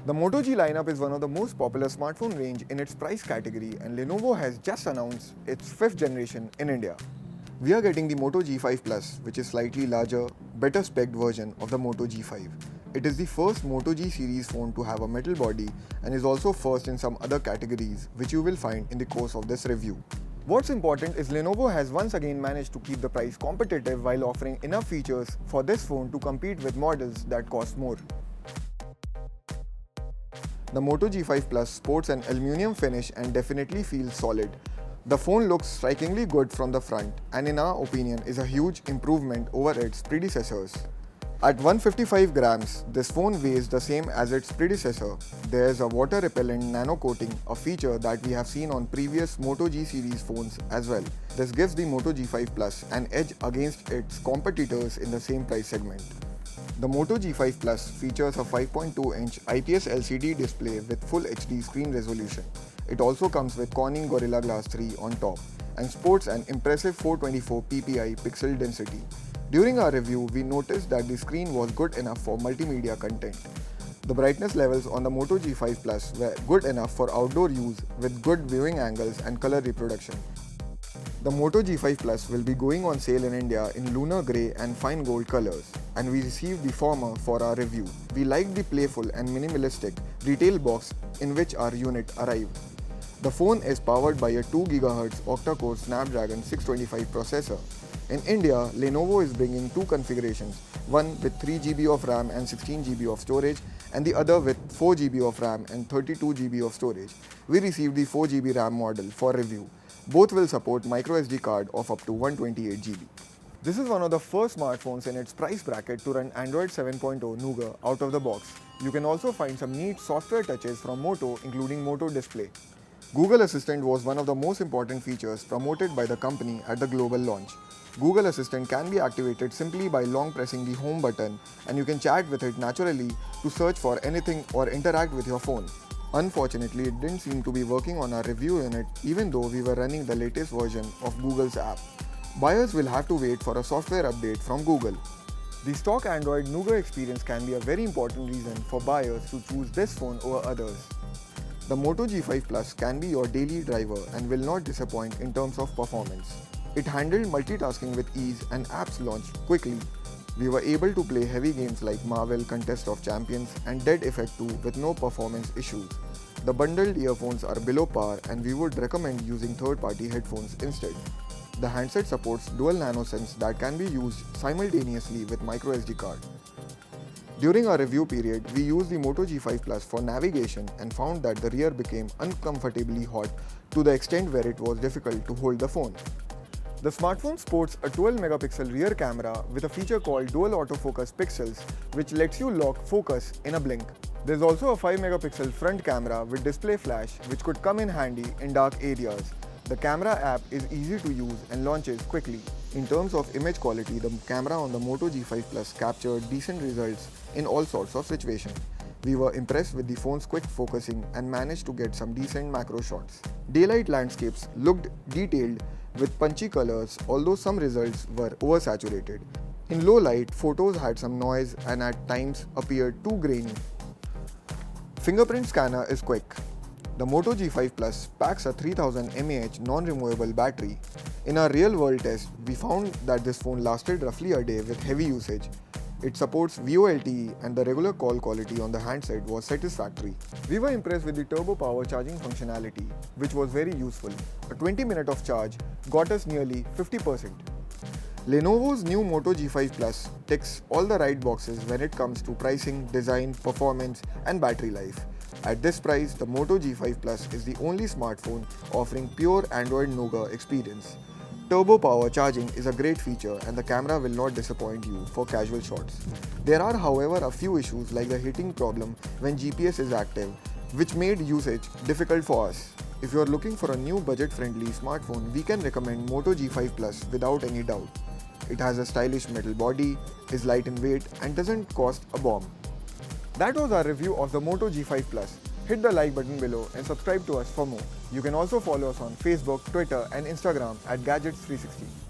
The Moto G lineup is one of the most popular smartphone range in its price category, and Lenovo has just announced its 5th generation in India. We are getting the Moto G5 Plus, which is slightly larger, better spec'd version of the Moto G5. It is the first Moto G series phone to have a metal body and is also first in some other categories, which you will find in the course of this review. What's important is Lenovo has once again managed to keep the price competitive while offering enough features for this phone to compete with models that cost more. The Moto G5 Plus sports an aluminium finish and definitely feels solid. The phone looks strikingly good from the front and in our opinion is a huge improvement over its predecessors. At 155 grams, this phone weighs the same as its predecessor. There is a water repellent nano coating, a feature that we have seen on previous Moto G series phones as well. This gives the Moto G5 Plus an edge against its competitors in the same price segment. The Moto G5 Plus features a 5.2-inch IPS LCD display with Full HD screen resolution. It also comes with Corning Gorilla Glass 3 on top and sports an impressive 424 ppi pixel density. During our review, we noticed that the screen was good enough for multimedia content. The brightness levels on the Moto G5 Plus were good enough for outdoor use with good viewing angles and color reproduction. The Moto G5 Plus will be going on sale in India in lunar grey and fine gold colors, and we received the former for our review. We liked the playful and minimalistic retail box in which our unit arrived. The phone is powered by a 2 GHz octa-core Snapdragon 625 processor. In India, Lenovo is bringing two configurations, one with 3 GB of RAM and 16 GB of storage, and the other with 4 GB of RAM and 32 GB of storage. We received the 4 GB RAM model for review. Both will support microSD card of up to 128 GB. This is one of the first smartphones in its price bracket to run Android 7.0 Nougat out of the box. You can also find some neat software touches from Moto, including Moto Display. Google Assistant was one of the most important features promoted by the company at the global launch. Google Assistant can be activated simply by long pressing the home button, and you can chat with it naturally to search for anything or interact with your phone. Unfortunately, it didn't seem to be working on our review unit even though we were running the latest version of Google's app. Buyers will have to wait for a software update from Google. The stock Android Nougat experience can be a very important reason for buyers to choose this phone over others. The Moto G5 Plus can be your daily driver and will not disappoint in terms of performance. It handled multitasking with ease and apps launched quickly. We were able to play heavy games like Marvel Contest of Champions and Dead Effect 2 with no performance issues. The bundled earphones are below par and we would recommend using third-party headphones instead. The handset supports dual nano SIMs that can be used simultaneously with microSD card. During our review period, we used the Moto G5 Plus for navigation and found that the rear became uncomfortably hot to the extent where it was difficult to hold the phone. The smartphone sports a 12-megapixel rear camera with a feature called Dual Autofocus Pixels, which lets you lock focus in a blink. There's also a 5-megapixel front camera with display flash, which could come in handy in dark areas. The camera app is easy to use and launches quickly. In terms of image quality, the camera on the Moto G5 Plus captured decent results in all sorts of situations. We were impressed with the phone's quick focusing and managed to get some decent macro shots. Daylight landscapes looked detailed with punchy colors, although some results were oversaturated. In low light, photos had some noise and at times appeared too grainy. Fingerprint scanner is quick. The Moto G5 Plus packs a 3000 mAh non-removable battery. In our real-world test, we found that this phone lasted roughly a day with heavy usage. It supports VoLTE and the regular call quality on the handset was satisfactory. We were impressed with the turbo power charging functionality, which was very useful. A 20-minute of charge got us nearly 50%. Lenovo's new Moto G5 Plus ticks all the right boxes when it comes to pricing, design, performance, and battery life. At this price, the Moto G5 Plus is the only smartphone offering pure Android Nougat experience. Turbo power charging is a great feature and the camera will not disappoint you for casual shots. There are however a few issues like the hitting problem when GPS is active, which made usage difficult for us. If you are looking for a new budget-friendly smartphone, we can recommend Moto G5 Plus without any doubt. It has a stylish metal body, is light in weight and doesn't cost a bomb. That was our review of the Moto G5 Plus. Hit the like button below and subscribe to us for more. You can also follow us on Facebook, Twitter and Instagram at Gadgets360.